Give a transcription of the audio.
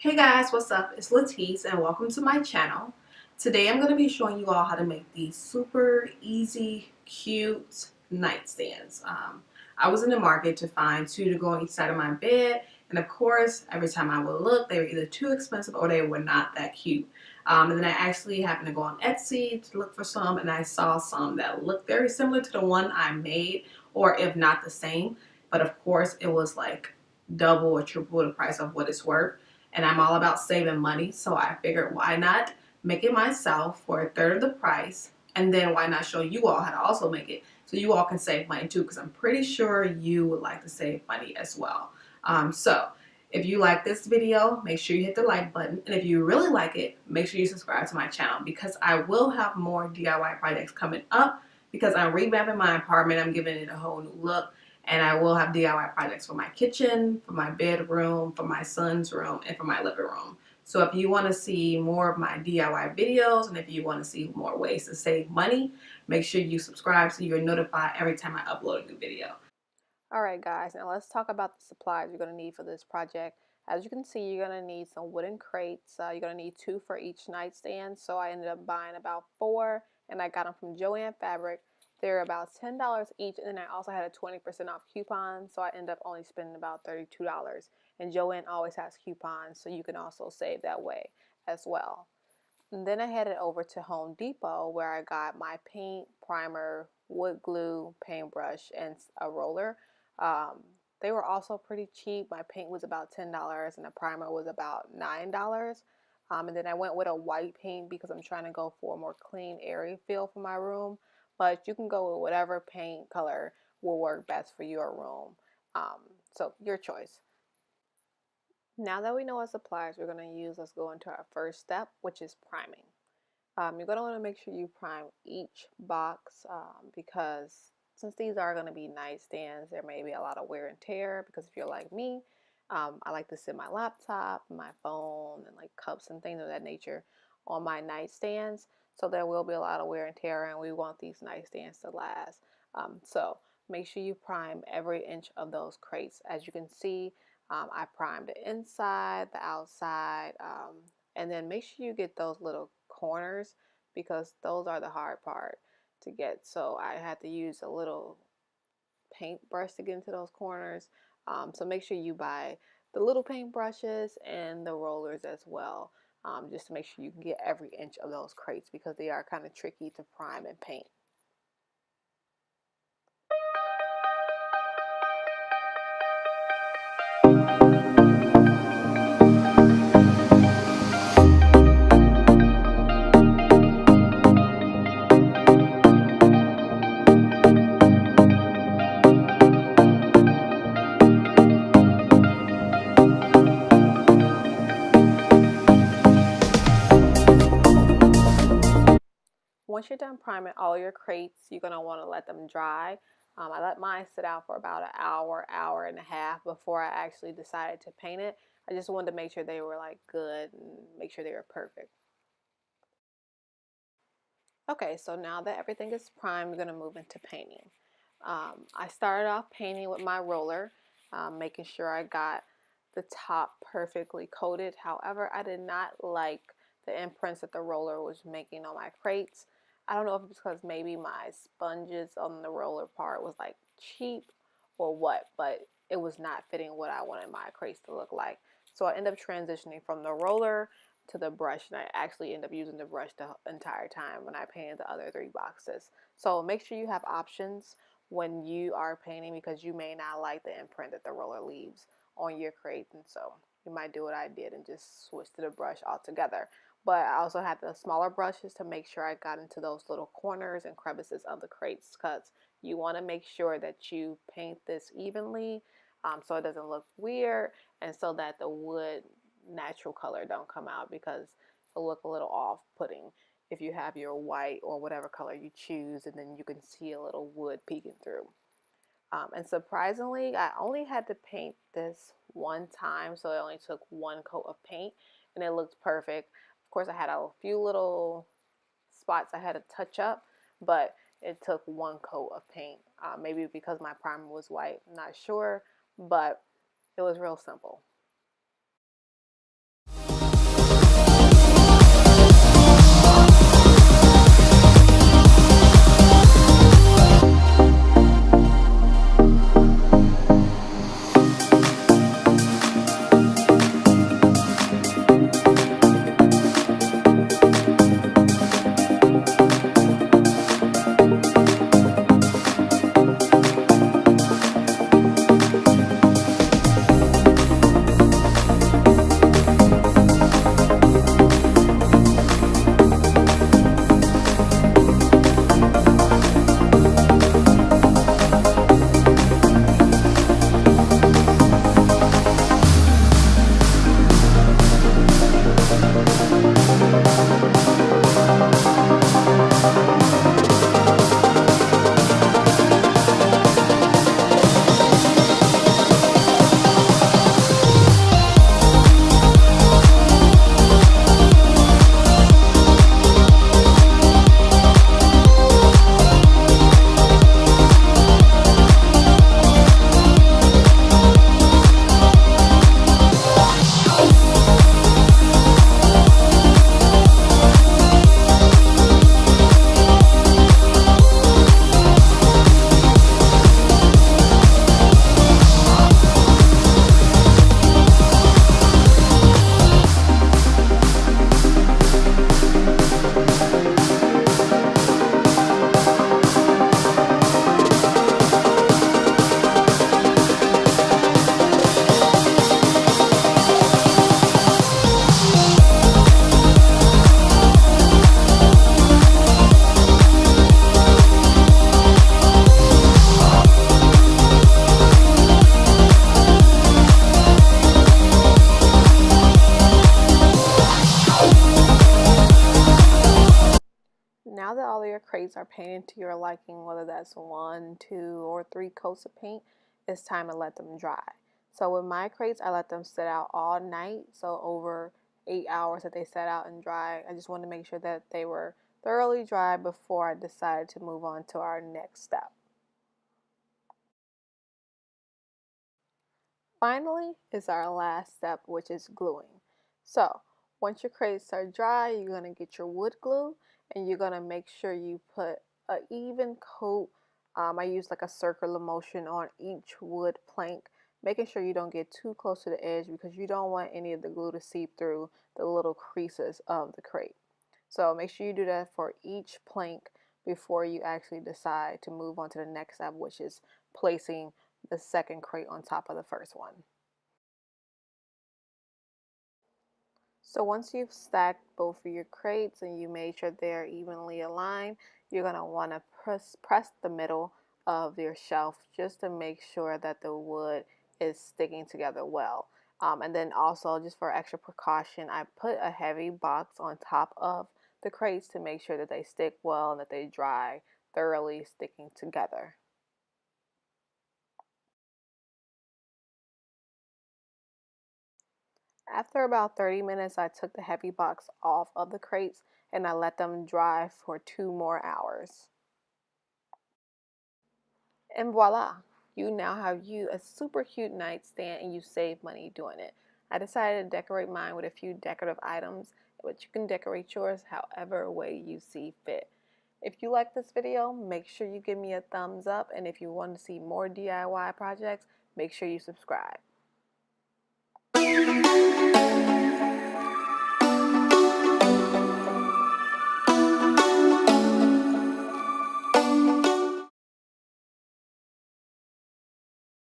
Hey guys, what's up? It's Latisse and welcome to my channel. Today I'm going to be showing you all how to make these super easy, cute nightstands. I was in the market to find two to go on each side of my bed, and of course every time I would look they were either too expensive or they were not that cute. And then I actually happened to go on Etsy to look for some, and I saw some that looked very similar to the one I made, or if not the same, but of course it was like double or triple the price of what it's worth, and I'm all about saving money, so I figured why not make it myself for a third of the price, and then why not show you all how to also make it so you all can save money too, because I'm pretty sure you would like to save money as well. So if you like this video, make sure you hit the like button, and if you really like it, make sure you subscribe to my channel because I will have more DIY projects coming up because I'm revamping my apartment. I'm giving it a whole new look. And I will have DIY projects for my kitchen, for my bedroom, for my son's room, and for my living room. So if you want to see more of my DIY videos and if you want to see more ways to save money, make sure you subscribe so you're notified every time I upload a new video. Alright guys, now let's talk about the supplies you're going to need for this project. As you can see, you're going to need some wooden crates. You're going to need 2 for each nightstand. So I ended up buying about 4, and I got them from Joann Fabric. They're about $10 each, and then I also had a 20% off coupon, so I ended up only spending about $32. And Joann always has coupons, so you can also save that way as well. And then I headed over to Home Depot where I got my paint, primer, wood glue, paintbrush, and a roller. Um, they were also pretty cheap. My paint was about $10 and the primer was about $9. And then I went with a white paint because I'm trying to go for a more clean, airy feel for my room. But you can go with whatever paint color will work best for your room. So your choice. Now that we know what supplies we're going to use, let's go into our first step, which is priming. You're going to want to make sure you prime each box because since these are going to be nightstands, there may be a lot of wear and tear because if you're like me, I like to sit my laptop, my phone, and like cups and things of that nature on my nightstands. So there will be a lot of wear and tear, and we want these nightstands to last. So make sure you prime every inch of those crates. As you can see, I primed the inside, the outside, and then make sure you get those little corners because those are the hard part to get. So I had to use a little paintbrush to get into those corners. So make sure you buy the little paintbrushes and the rollers as well, just to make sure you can get every inch of those crates because they are kind of tricky to prime and paint. Once you're done priming all your crates, you're going to want to let them dry. I let mine sit out for about an hour, hour and a half before I actually decided to paint it. I just wanted to make sure they were like good and make sure they were perfect. Okay, so now that everything is primed, we're going to move into painting. I started off painting with my roller, making sure I got the top perfectly coated. However, I did not like the imprints that the roller was making on my crates. I don't know if it's because maybe my sponges on the roller part was like cheap or what, but it was not fitting what I wanted my crates to look like. So I ended up transitioning from the roller to the brush, and I actually end up using the brush the entire time when I painted the other 3 boxes. So make sure you have options when you are painting because you may not like the imprint that the roller leaves on your crate, and so you might do what I did and just switch to the brush altogether. But I also had the smaller brushes to make sure I got into those little corners and crevices of the crates because you want to make sure that you paint this evenly so it doesn't look weird and so that the wood natural color don't come out because it'll look a little off-putting if you have your white or whatever color you choose and then you can see a little wood peeking through. And surprisingly, I only had to paint this one time, so it only took 1 coat of paint and it looked perfect. Of course, I had a few little spots I had to touch up, but it took 1 coat of paint. Maybe because my primer was white, I'm not sure, but it was real simple. now that all of your crates are painted to your liking, whether that's 1, 2, or 3 coats of paint, it's time to let them dry. So with my crates, I let them sit out all night, so over 8 hours that they sat out and dry. I just wanted to make sure that they were thoroughly dry before I decided to move on to our next step. Finally is our last step, which is gluing. So once your crates are dry, you're going to get your wood glue and you're going to make sure you put an even coat. I use like a circular motion on each wood plank, making sure you don't get too close to the edge because you don't want any of the glue to seep through the little creases of the crate. So make sure you do that for each plank before you actually decide to move on to the next step, which is placing the second crate on top of the first one. So once you've stacked both of your crates and you made sure they're evenly aligned, you're going to want to press the middle of your shelf just to make sure that the wood is sticking together well. And then also, just for extra precaution, I put a heavy box on top of the crates to make sure that they stick well and that they dry thoroughly sticking together. After about 30 minutes, I took the heavy box off of the crates and I let them dry for 2 more hours. And voila, you now have a super cute nightstand and you save money doing it. I decided to decorate mine with a few decorative items, but you can decorate yours however way you see fit. If you like this video, make sure you give me a thumbs up, and if you want to see more DIY projects, make sure you subscribe.